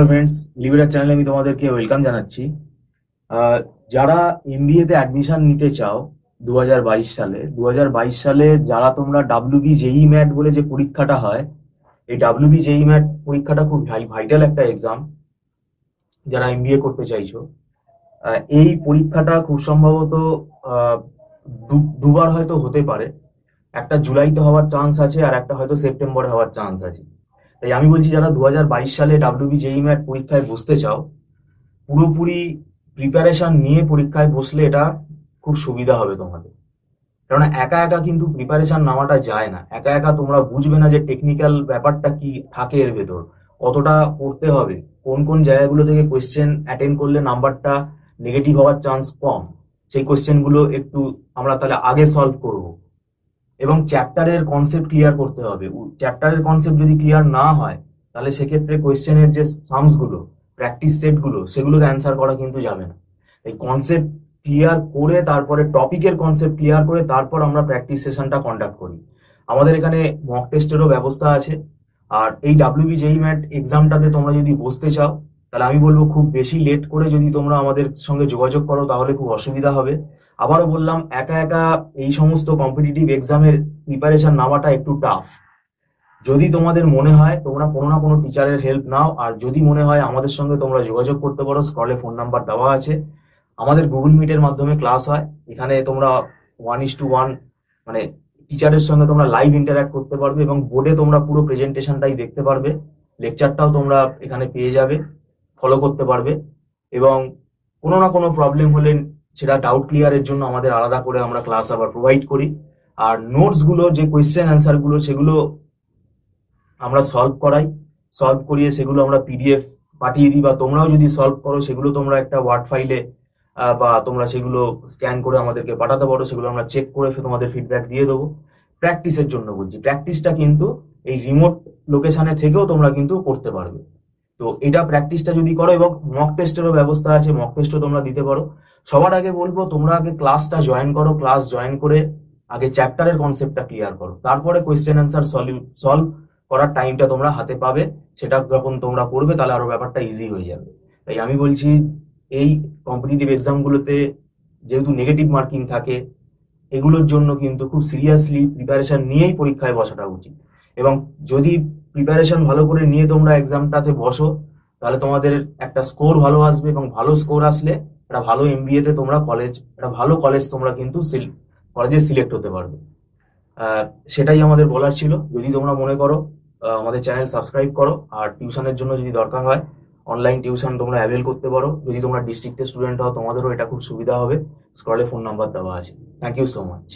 Friends, লিবারের চ্যানেলে আমি তোমাদেরকে ওয়েলকাম জানাচ্ছি। যারা এমবিএ তে অ্যাডমিশন নিতে চাও 2022 সালে যারা তোমরা WBJEE ম্যাট বলে যে পরীক্ষাটা হয়, এই WBJEE ম্যাট পরীক্ষাটা খুব ভাইটাল একটা এক্সাম। যারা এমবিএ করতে চাইছো, এই পরীক্ষাটা খুব সম্ভবত দুবার হয়তো হতে পারে। একটা জুলাইতে হওয়ার চান্স আছে, আর একটা হয়তো সেপ্টেম্বরে হওয়ার চান্স আছে। তাই আমি বলছি, যারা 2022 সালে WBJEE ম্যাট পরীক্ষায় বসতে চাও, পুরোপুরি প্রিপারেশন নিয়ে পরীক্ষায় বসলে এটা খুব সুবিধা হবে তোমাদের। কারণ একা একা কিন্তু প্রিপারেশন নেওয়াটা যায় না। একা একা তোমরা বুঝবে না যে টেকনিক্যাল ব্যাপারটা কি থাকে এর ভেতর, কতটা পড়তে হবে, কোন কোন জায়গাগুলো থেকে কোয়েশ্চেন অ্যাটেন্ড করলে নাম্বারটা নেগেটিভ হওয়ার চান্স কম, সেই কোয়েশ্চেনগুলো একটু আমরা তাহলে আগে সলভ করব। এবং চ্যাপ্টারের কনসেপ্ট ক্লিয়ার করতে হবে। চ্যাপ্টারের কনসেপ্ট যদি ক্লিয়ার না হয়, তাহলে সেক্ষেত্রে কোয়েশ্চেনের যে সামস গুলো, প্র্যাকটিস সেট গুলো, সেগুলোতে অ্যান্সার করা কিন্তু যাবে না। এই কনসেপ্ট ক্লিয়ার করে, তারপরে টপিকের কনসেপ্ট ক্লিয়ার করে, তারপর আমরা প্র্যাকটিস সেশনটা কন্ডাক্ট করি। আমাদের এখানে মক টেস্টেরও ব্যবস্থা আছে। আর এই WBJEE ম্যাট এক্সামটাতে তোমরা যদি বসতে চাও, তাহলে আমি বলবো খুব বেশি লেট করে যদি তোমরা আমাদের সঙ্গে যোগাযোগ করো, তাহলে খুব অসুবিধা হবে। আবারও বললাম, একা একা এই সমস্ত কম্পিটিটিভ এক্সামের প্রিপারেশন নেওয়াটা একটু টাফ। যদি তোমাদের মনে হয় তোমরা কোনো না কোনো টিচারের হেল্প নাও, আর যদি মনে হয় আমাদের সঙ্গে তোমরা যোগাযোগ করতে পারো, স্ক্রলে ফোন নাম্বার দেওয়া আছে। আমাদের গুগল মিটের মাধ্যমে ক্লাস হয়। এখানে তোমরা 1:1 মানে টিচারের সঙ্গে তোমরা লাইভ ইন্টারঅ্যাক্ট করতে পারবে, এবং বোর্ডে তোমরা পুরো প্রেজেন্টেশনটাই দেখতে পারবে। লেকচারটাও তোমরা এখানে পেয়ে যাবে, ফলো করতে পারবে। এবং কোনো না কোনো প্রবলেম হলে সেটা ডাউট ক্লিয়ারের জন্য আমাদের আলাদা করে আমরা ক্লাস আবার প্রোভাইড করি। আর নোটস গুলো, যে কোয়েশ্চেন অ্যান্সার গুলো, সেগুলো আমরা সলভ করিয়ে সেগুলো আমরা PDF পাঠিয়ে দিই, বা তোমরাও যদি সলভ করো সেগুলো তোমরা একটা ওয়ার্ড ফাইলে বা তোমরা সেগুলো স্ক্যান করে আমাদেরকে পাঠাতে পারো। সেগুলো আমরা চেক করে তোমাদের ফিডব্যাক দিয়ে দেবো। প্র্যাকটিসের জন্য বলছি, প্র্যাকটিসটা কিন্তু এই রিমোট লোকেশনে থেকেও তোমরা কিন্তু করতে পারবে। তো এটা প্র্যাকটিসটা যদি করো, এবং মক টেস্টেরও ব্যবস্থা আছে, মক টেস্টও তোমরা দিতে পারো। সবার আগে বলবো, তোমরা আগে ক্লাসটা জয়েন করো। ক্লাস জয়েন করে আগে চ্যাপ্টারের কনসেপ্টটা ক্লিয়ার করো, তারপরে কোয়েশ্চেন অ্যান্সার সলভ করার টাইমটা তোমরা হাতে পাবে। সেটা যখন তোমরা পড়বে, তাহলে আরো ব্যাপারটা ইজি হয়ে যাবে। তাই আমি বলছি, এই কম্পিটিটিভ এক্সামগুলোতে যেহেতু নেগেটিভ মার্কিং থাকে, এগুলোর জন্য কিন্তু খুব সিরিয়াসলি প্রিপারেশন নিয়েই পরীক্ষায় বসাটা উচিত। এবং যদি প্রিপারেশন ভালো করে নিয়ে তোমরা এক্সামটাতে বসো, তাহলে তোমাদের একটা স্কোর ভালো আসবে, এবং ভালো স্কোর আসলে একটা ভালো MBA তে তোমরা একটা ভালো কলেজ তোমরা কিন্তু কলেজে সিলেক্ট হতে পারবে। সেটাই আমাদের বলার ছিল। যদি তোমরা মনে করো, আমাদের চ্যানেল সাবস্ক্রাইব করো। আর টিউশনের জন্য যদি দরকার হয়, অনলাইন টিউশন তোমরা অ্যাভেল করতে পারো। যদি তোমরা ডিস্ট্রিক্টের স্টুডেন্ট হও, তোমাদেরও এটা খুব সুবিধা হবে। স্ক্রলে ফোন নাম্বার দেওয়া আছে। Thank you so much.